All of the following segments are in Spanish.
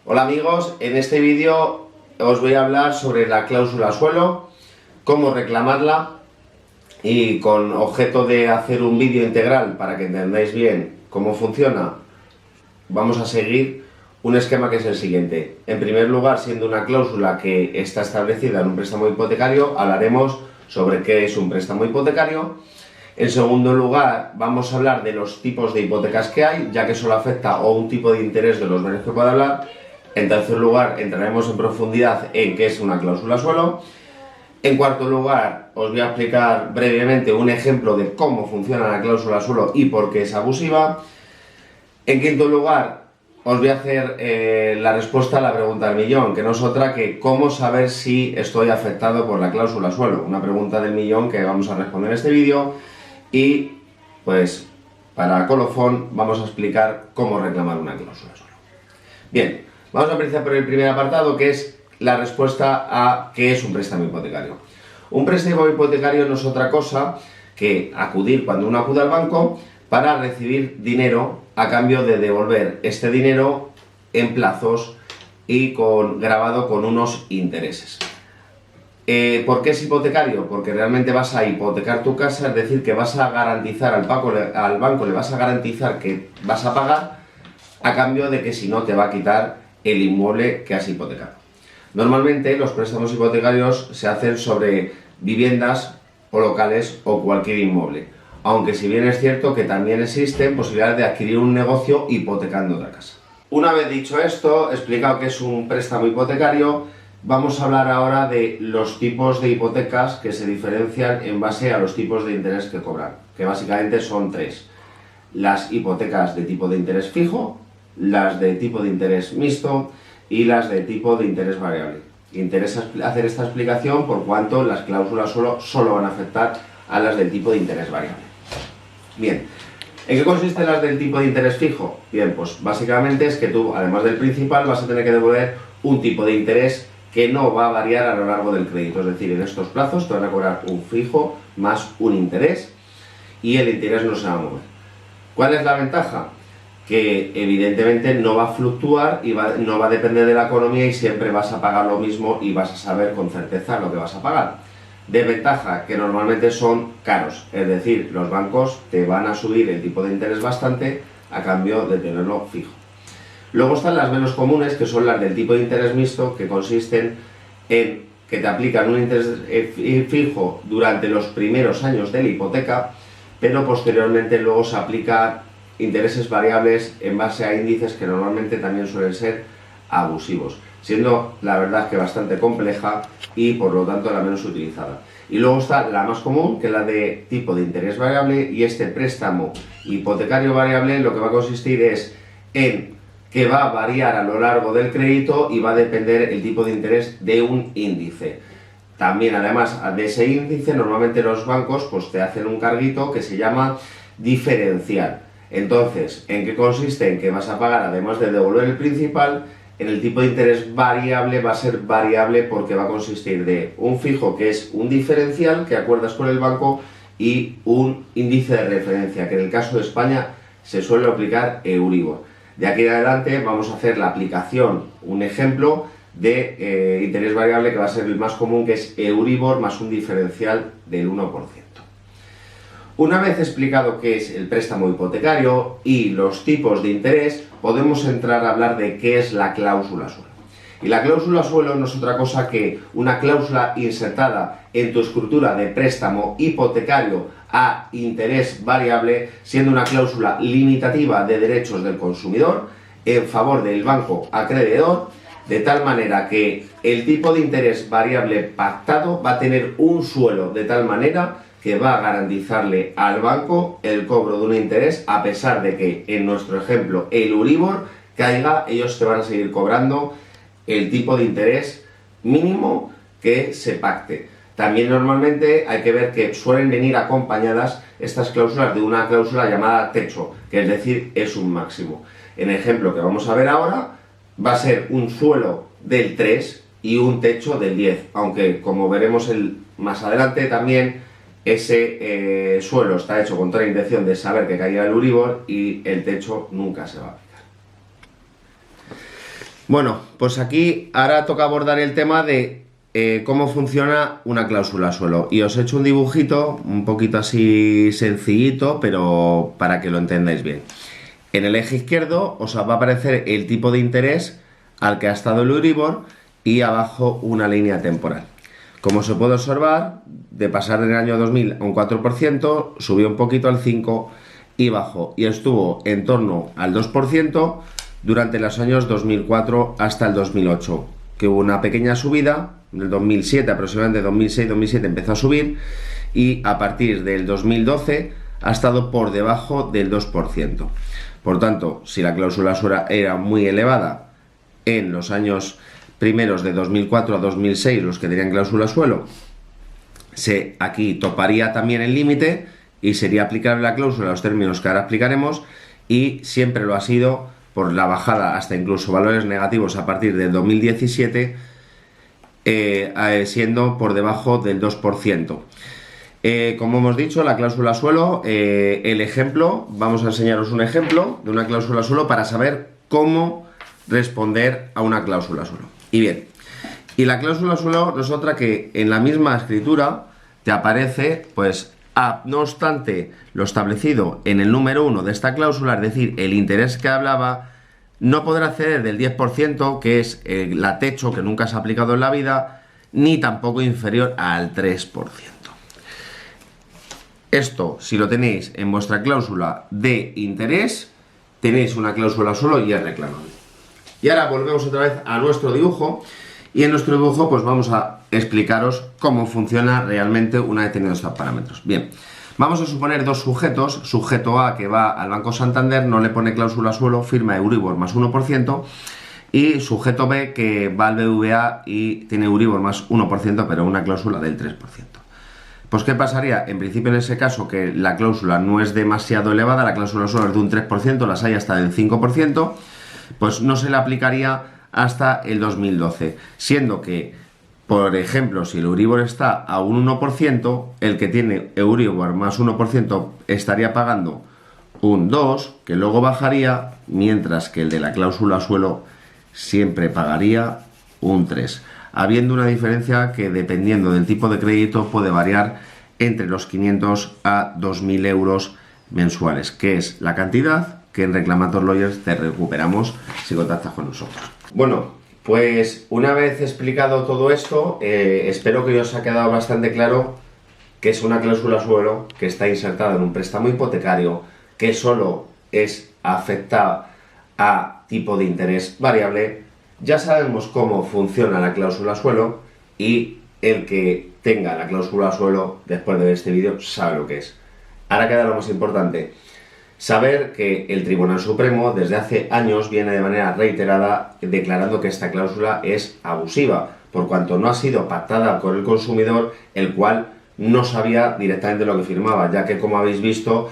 Hola amigos, en este vídeo os voy a hablar sobre la cláusula suelo, cómo reclamarla y con objeto de hacer un vídeo integral para que entendáis bien cómo funciona, vamos a seguir un esquema que es el siguiente. En primer lugar, siendo una cláusula que está establecida en un préstamo hipotecario, hablaremos sobre qué es un préstamo hipotecario. En segundo lugar, vamos a hablar de los tipos de hipotecas que hay, ya que solo afecta a un tipo de interés de los varios que puedo hablar. En tercer lugar, entraremos en profundidad en qué es una cláusula suelo. En cuarto lugar, os voy a explicar brevemente un ejemplo de cómo funciona la cláusula suelo y por qué es abusiva. En quinto lugar, os voy a hacer la respuesta a la pregunta del millón, que no es otra que cómo saber si estoy afectado por la cláusula suelo. Una pregunta del millón que vamos a responder en este vídeo y, pues, para colofón vamos a explicar cómo reclamar una cláusula suelo. Bien. Vamos a empezar por el primer apartado, que es la respuesta a qué es un préstamo hipotecario. Un préstamo hipotecario no es otra cosa que acudir cuando uno acude al banco para recibir dinero a cambio de devolver este dinero en plazos y grabado con unos intereses. ¿Por qué es hipotecario? Porque realmente vas a hipotecar tu casa, es decir, que vas a garantizar al banco le vas a garantizar que vas a pagar a cambio de que si no te va a quitar el inmueble que has hipotecado. Normalmente los préstamos hipotecarios se hacen sobre viviendas o locales o cualquier inmueble, aunque si bien es cierto que también existen posibilidades de adquirir un negocio hipotecando otra casa. Una vez dicho esto, explicado que es un préstamo hipotecario, vamos a hablar ahora de los tipos de hipotecas que se diferencian en base a los tipos de interés que cobran, que básicamente son tres: las hipotecas de tipo de interés fijo, las de tipo de interés mixto y las de tipo de interés variable. Interesa hacer esta explicación por cuanto las cláusulas solo van a afectar a las del tipo de interés variable. Bien, ¿en qué consisten las del tipo de interés fijo? Bien, pues básicamente es que tú, además del principal, vas a tener que devolver un tipo de interés que no va a variar a lo largo del crédito. Es decir, en estos plazos te van a cobrar un fijo más un interés y el interés no se va a mover. ¿Cuál es la ventaja? Que evidentemente no va a fluctuar y no va a depender de la economía y siempre vas a pagar lo mismo y vas a saber con certeza lo que vas a pagar. Desventaja, que normalmente son caros, es decir, los bancos te van a subir el tipo de interés bastante a cambio de tenerlo fijo. Luego están las menos comunes, que son las del tipo de interés mixto, que consisten en que te aplican un interés fijo durante los primeros años de la hipoteca, pero posteriormente luego se aplica intereses variables en base a índices que normalmente también suelen ser abusivos, siendo la verdad que bastante compleja y por lo tanto la menos utilizada. Y luego está la más común, que es la de tipo de interés variable, y este préstamo hipotecario variable lo que va a consistir es en que va a variar a lo largo del crédito y va a depender el tipo de interés de un índice. También, además de ese índice, normalmente los bancos pues te hacen un carguito que se llama diferencial. Entonces, ¿en qué consiste? En que vas a pagar, además de devolver el principal, en el tipo de interés variable va a ser variable porque va a consistir de un fijo, que es un diferencial que acuerdas con el banco, y un índice de referencia, que en el caso de España se suele aplicar Euribor. De aquí en adelante vamos a hacer la aplicación, un ejemplo de interés variable que va a ser el más común, que es Euribor más un diferencial del 1%. Una vez explicado qué es el préstamo hipotecario y los tipos de interés, podemos entrar a hablar de qué es la cláusula suelo. Y la cláusula suelo no es otra cosa que una cláusula insertada en tu escritura de préstamo hipotecario a interés variable, siendo una cláusula limitativa de derechos del consumidor en favor del banco acreedor, de tal manera que el tipo de interés variable pactado va a tener un suelo de tal manera que va a garantizarle al banco el cobro de un interés, a pesar de que en nuestro ejemplo el Euribor caiga, ellos te van a seguir cobrando el tipo de interés mínimo que se pacte. También normalmente hay que ver que suelen venir acompañadas estas cláusulas de una cláusula llamada techo, que es decir, es un máximo. En el ejemplo que vamos a ver ahora va a ser un suelo del 3 y un techo del 10, aunque como veremos más adelante también ese suelo está hecho con toda la intención de saber que caiga el Euribor y el techo nunca se va a aplicar. Bueno, pues aquí ahora toca abordar el tema de cómo funciona una cláusula suelo. Y os he hecho un dibujito un poquito así sencillito, pero para que lo entendáis bien. En el eje izquierdo os va a aparecer el tipo de interés al que ha estado el Euribor y abajo una línea temporal. Como se puede observar, de pasar del año 2000 a un 4%, subió un poquito al 5% y bajó. Y estuvo en torno al 2% durante los años 2004 hasta el 2008, que hubo una pequeña subida, en el 2007, aproximadamente 2006-2007 empezó a subir, y a partir del 2012 ha estado por debajo del 2%. Por tanto, si la cláusula suelo era muy elevada en los años primeros de 2004 a 2006, los que tenían cláusula suelo, aquí toparía también el límite y sería aplicable la cláusula a los términos que ahora explicaremos, y siempre lo ha sido por la bajada hasta incluso valores negativos a partir del 2017, siendo por debajo del 2%. Como hemos dicho, la cláusula suelo, el ejemplo, vamos a enseñaros un ejemplo de una cláusula suelo para saber cómo responder a una cláusula suelo. Y bien, y la cláusula suelo no es otra que en la misma escritura te aparece, pues, no obstante lo establecido en el número 1 de esta cláusula, es decir, el interés que hablaba, no podrá exceder del 10%, que es la techo que nunca se ha aplicado en la vida, ni tampoco inferior al 3%. Esto, si lo tenéis en vuestra cláusula de interés, tenéis una cláusula suelo y es reclamable. Y ahora volvemos otra vez a nuestro dibujo, y en nuestro dibujo pues vamos a explicaros cómo funciona realmente una vez tenido estos parámetros. Bien, vamos a suponer dos sujetos. Sujeto A, que va al Banco Santander, no le pone cláusula suelo, firma Euribor más 1%, y sujeto B, que va al BBVA y tiene Euribor más 1%, pero una cláusula del 3%. Pues ¿qué pasaría? En principio, en ese caso, que la cláusula no es demasiado elevada, la cláusula suelo es de un 3%, las hay hasta del 5%, pues no se le aplicaría hasta el 2012, siendo que, por ejemplo, si el Euribor está a un 1%, el que tiene Euribor más 1% estaría pagando un 2%, que luego bajaría, mientras que el de la cláusula suelo siempre pagaría un 3%, habiendo una diferencia que, dependiendo del tipo de crédito, puede variar entre los 500 a 2.000 euros mensuales, que es la cantidad que en Reclamator Lawyers te recuperamos si contactas con nosotros. Bueno, pues una vez explicado todo esto, espero que os haya quedado bastante claro que es una cláusula suelo que está insertada en un préstamo hipotecario, que solo es afectada a tipo de interés variable. Ya sabemos cómo funciona la cláusula suelo, y el que tenga la cláusula suelo después de ver este vídeo sabe lo que es. Ahora queda lo más importante: saber que el Tribunal Supremo desde hace años viene de manera reiterada declarando que esta cláusula es abusiva, por cuanto no ha sido pactada con el consumidor, el cual no sabía directamente lo que firmaba, ya que, como habéis visto,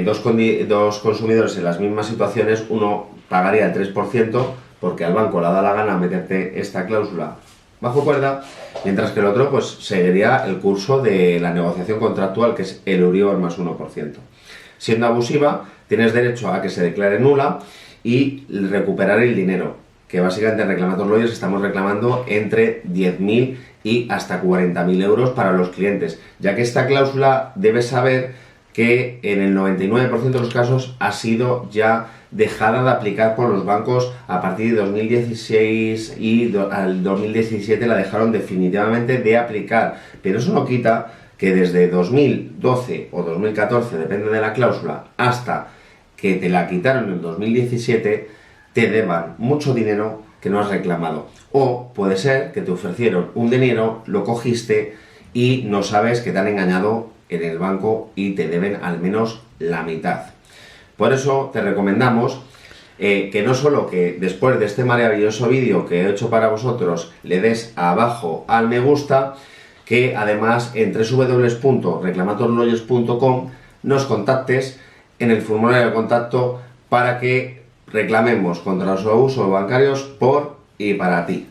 dos consumidores en las mismas situaciones, uno pagaría el 3% porque al banco le da la gana meterte esta cláusula bajo cuerda, mientras que el otro pues seguiría el curso de la negociación contractual, que es el Euribor más 1%. Siendo abusiva, tienes derecho a que se declare nula y recuperar el dinero, que básicamente en Reclamator Lawyers estamos reclamando entre 10.000 y hasta 40.000 euros para los clientes, ya que esta cláusula, debes saber que en el 99% de los casos ha sido ya dejada de aplicar por los bancos a partir de 2016, y al 2017 la dejaron definitivamente de aplicar, pero eso no quita que desde 2012 o 2014, depende de la cláusula, hasta que te la quitaron en 2017, te deban mucho dinero que no has reclamado. O puede ser que te ofrecieron un dinero, lo cogiste y no sabes que te han engañado en el banco y te deben al menos la mitad. Por eso te recomendamos que no solo que después de este maravilloso vídeo que he hecho para vosotros le des abajo al me gusta, que además en www.reclamatorlawyers.com nos contactes en el formulario de contacto para que reclamemos contra los abusos bancarios por y para ti.